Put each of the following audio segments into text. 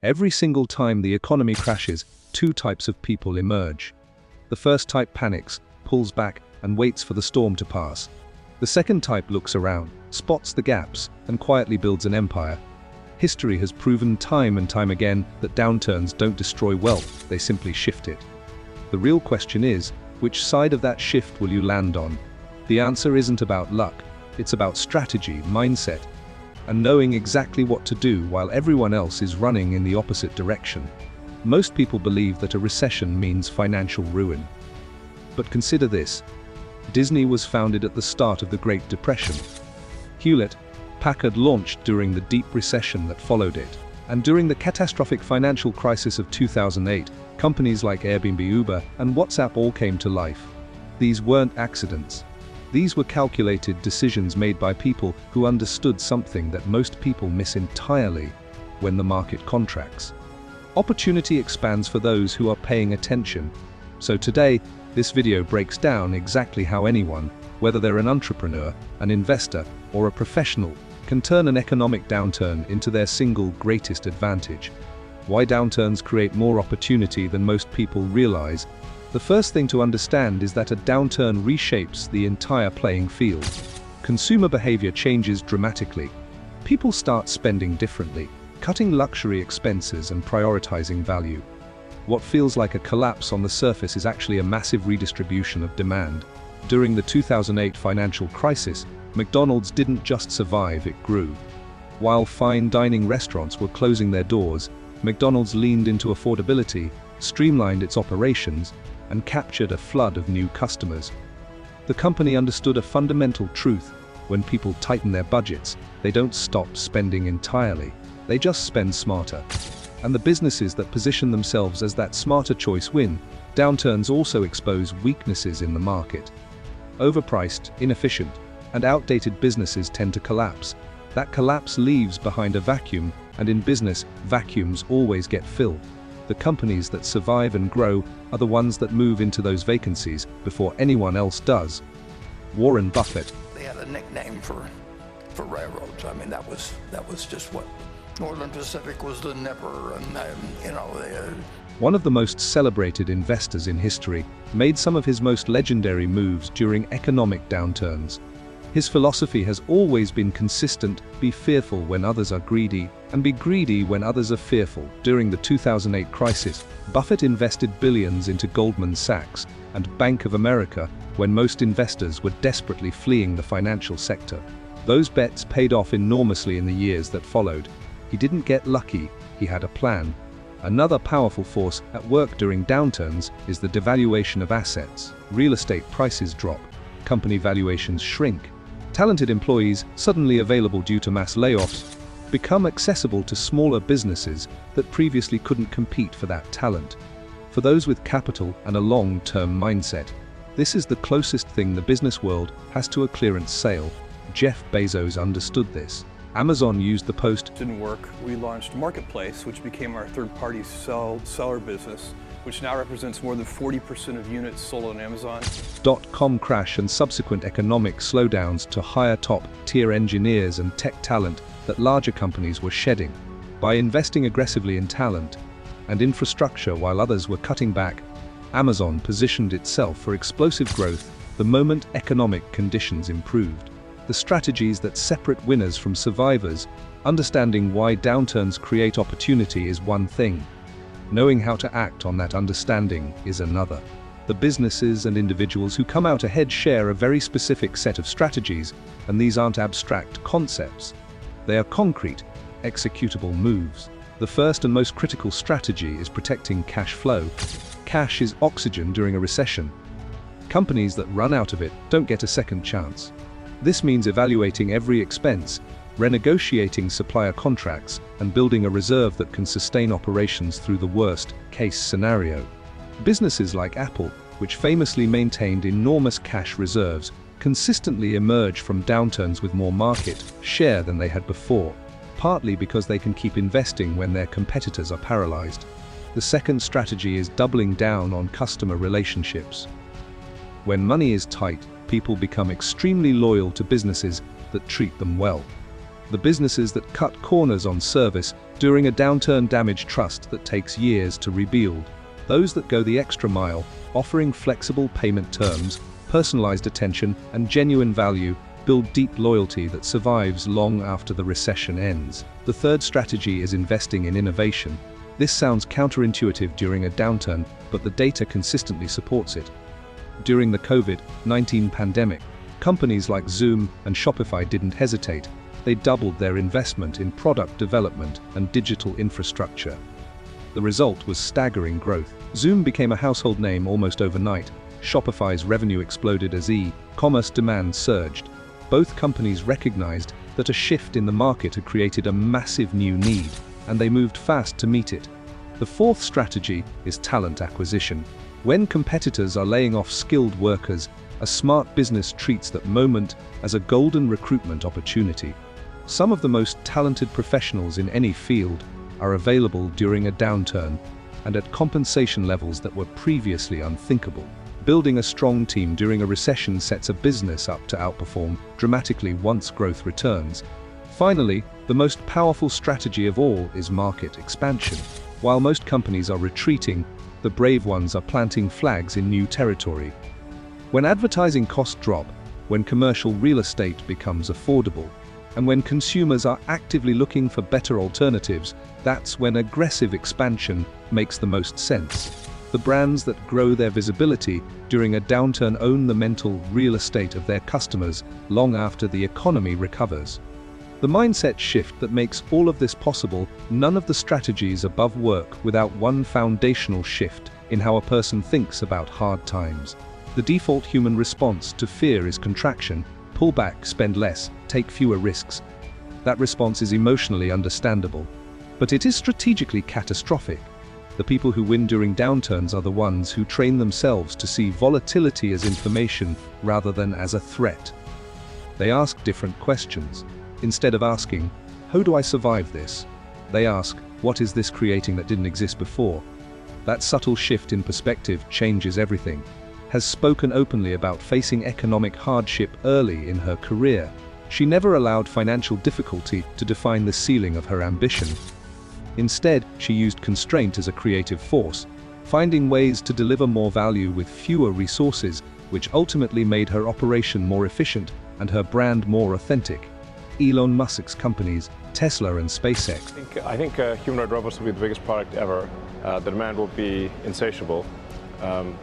Every single time the economy crashes, two types of people emerge. The first type panics, pulls back, and waits for the storm to pass. The second type looks around, spots the gaps, and quietly builds an empire. History has proven time and time again that downturns don't destroy wealth, they simply shift it. The real question is, which side of that shift will you land on? The answer isn't about luck, it's about strategy, mindset, and knowing exactly what to do while everyone else is running in the opposite direction. Most people believe that a recession means financial ruin. But consider this. Disney was founded at the start of the Great Depression. Hewlett-Packard launched during the deep recession that followed it. And during the catastrophic financial crisis of 2008, companies like Airbnb, Uber, and WhatsApp all came to life. These weren't accidents. These were calculated decisions made by people who understood something that most people miss entirely when the market contracts. Opportunity expands for those who are paying attention. So today, this video breaks down exactly how anyone, whether they're an entrepreneur, an investor, or a professional, can turn an economic downturn into their single greatest advantage. Why downturns create more opportunity than most people realize. The first thing to understand is that a downturn reshapes the entire playing field. Consumer behavior changes dramatically. People start spending differently, cutting luxury expenses and prioritizing value. What feels like a collapse on the surface is actually a massive redistribution of demand. During the 2008 financial crisis, McDonald's didn't just survive, it grew. While fine dining restaurants were closing their doors, McDonald's leaned into affordability, streamlined its operations, and captured a flood of new customers. The company understood a fundamental truth: when people tighten their budgets, they don't stop spending entirely, they just spend smarter. And the businesses that position themselves as that smarter choice win. Downturns also expose weaknesses in the market. Overpriced, inefficient, and outdated businesses tend to collapse. That collapse leaves behind a vacuum, and in business, vacuums always get filled. The companies that survive and grow are the ones that move into those vacancies before anyone else does. Warren Buffett. They had a nickname for railroads. I mean, that was just what Northern Pacific was, the Nipper, and One of the most celebrated investors in history, made some of his most legendary moves during economic downturns. His philosophy has always been consistent: be fearful when others are greedy, and be greedy when others are fearful. During the 2008 crisis, Buffett invested billions into Goldman Sachs and Bank of America when most investors were desperately fleeing the financial sector. Those bets paid off enormously in the years that followed. He didn't get lucky, he had a plan. Another powerful force at work during downturns is the devaluation of assets. Real estate prices drop, company valuations shrink. Talented employees, suddenly available due to mass layoffs, become accessible to smaller businesses that previously couldn't compete for that talent. For those with capital and a long-term mindset, this is the closest thing the business world has to a clearance sale. Jeff Bezos understood this. Amazon used the post didn't work. We launched Marketplace, which became our third-party seller business, which now represents more than 40% of units sold on Amazon. .com crash and subsequent economic slowdowns to hire top-tier engineers and tech talent that larger companies were shedding. By investing aggressively in talent and infrastructure while others were cutting back, Amazon positioned itself for explosive growth the moment economic conditions improved. The strategies that separate winners from survivors. Understanding why downturns create opportunity is one thing. Knowing how to act on that understanding is another. The businesses and individuals who come out ahead share a very specific set of strategies, and these aren't abstract concepts. They are concrete, executable moves. The first and most critical strategy is protecting cash flow. Cash is oxygen during a recession. Companies that run out of it don't get a second chance. This means evaluating every expense, renegotiating supplier contracts, and building a reserve that can sustain operations through the worst-case scenario. Businesses like Apple, which famously maintained enormous cash reserves, consistently emerge from downturns with more market share than they had before, partly because they can keep investing when their competitors are paralyzed. The second strategy is doubling down on customer relationships. When money is tight, people become extremely loyal to businesses that treat them well. The businesses that cut corners on service During a downturn, damage trust that takes years to rebuild. Those that go the extra mile, offering flexible payment terms, personalized attention, and genuine value, build deep loyalty that survives long after the recession ends. The third strategy is investing in innovation. This sounds counterintuitive during a downturn, but the data consistently supports it. During the COVID-19 pandemic, companies like Zoom and Shopify didn't hesitate. They doubled their investment in product development and digital infrastructure. The result was staggering growth. Zoom became a household name almost overnight. Shopify's revenue exploded as e-commerce demand surged. Both companies recognized that a shift in the market had created a massive new need, and they moved fast to meet it. The fourth strategy is talent acquisition. When competitors are laying off skilled workers, a smart business treats that moment as a golden recruitment opportunity. Some of the most talented professionals in any field are available during a downturn and at compensation levels that were previously unthinkable. Building a strong team during a recession sets a business up to outperform dramatically once growth returns. Finally, the most powerful strategy of all is market expansion. While most companies are retreating, the brave ones are planting flags in new territory. When advertising costs drop, when commercial real estate becomes affordable, and when consumers are actively looking for better alternatives, that's when aggressive expansion makes the most sense. The brands that grow their visibility during a downturn own the mental real estate of their customers long after the economy recovers. The mindset shift that makes all of this possible. None of the strategies above work without one foundational shift in how a person thinks about hard times. The default human response to fear is contraction. Pull back, spend less, take fewer risks. That response is emotionally understandable, but it is strategically catastrophic. The people who win during downturns are the ones who train themselves to see volatility as information rather than as a threat. They ask different questions. Instead of asking, "How do I survive this?" they ask, "What is this creating that didn't exist before?" That subtle shift in perspective changes everything. Has spoken openly about facing economic hardship early in her career. She never allowed financial difficulty to define the ceiling of her ambition. Instead, she used constraint as a creative force, finding ways to deliver more value with fewer resources, which ultimately made her operation more efficient and her brand more authentic. Elon Musk's companies, Tesla and SpaceX. I think humanoid robots will be the biggest product ever. The demand will be insatiable.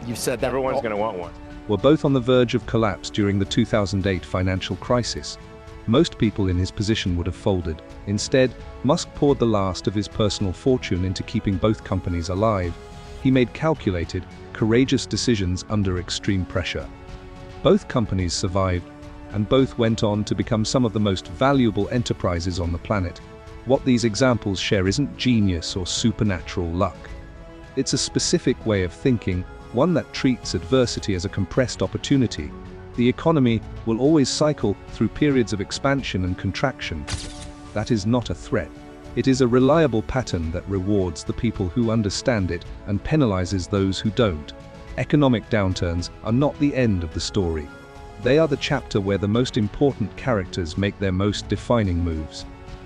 You said that everyone's going to want one. Were both on the verge of collapse during the 2008 financial crisis. Most people in his position would have folded. Instead, Musk poured the last of his personal fortune into keeping both companies alive. He made calculated, courageous decisions under extreme pressure. Both companies survived, and both went on to become some of the most valuable enterprises on the planet. What these examples share isn't genius or supernatural luck. It's a specific way of thinking, one that treats adversity as a compressed opportunity. The economy will always cycle through periods of expansion and contraction. That is not a threat. It is a reliable pattern that rewards the people who understand it and penalizes those who don't. Economic downturns are not the end of the story. They are the chapter where the most important characters make their most defining moves.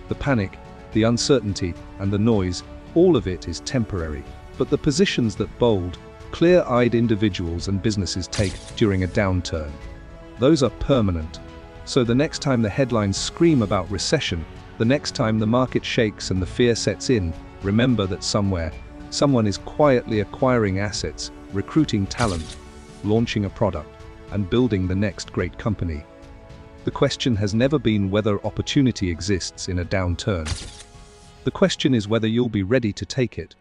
The panic, the uncertainty, and the noise, all of it is temporary. But the positions that bold, clear-eyed individuals and businesses take during a downturn, those are permanent. So the next time the headlines scream about recession, the next time the market shakes and the fear sets in, remember that somewhere, someone is quietly acquiring assets, recruiting talent, launching a product, and building the next great company. The question has never been whether opportunity exists in a downturn. The question is whether you'll be ready to take it.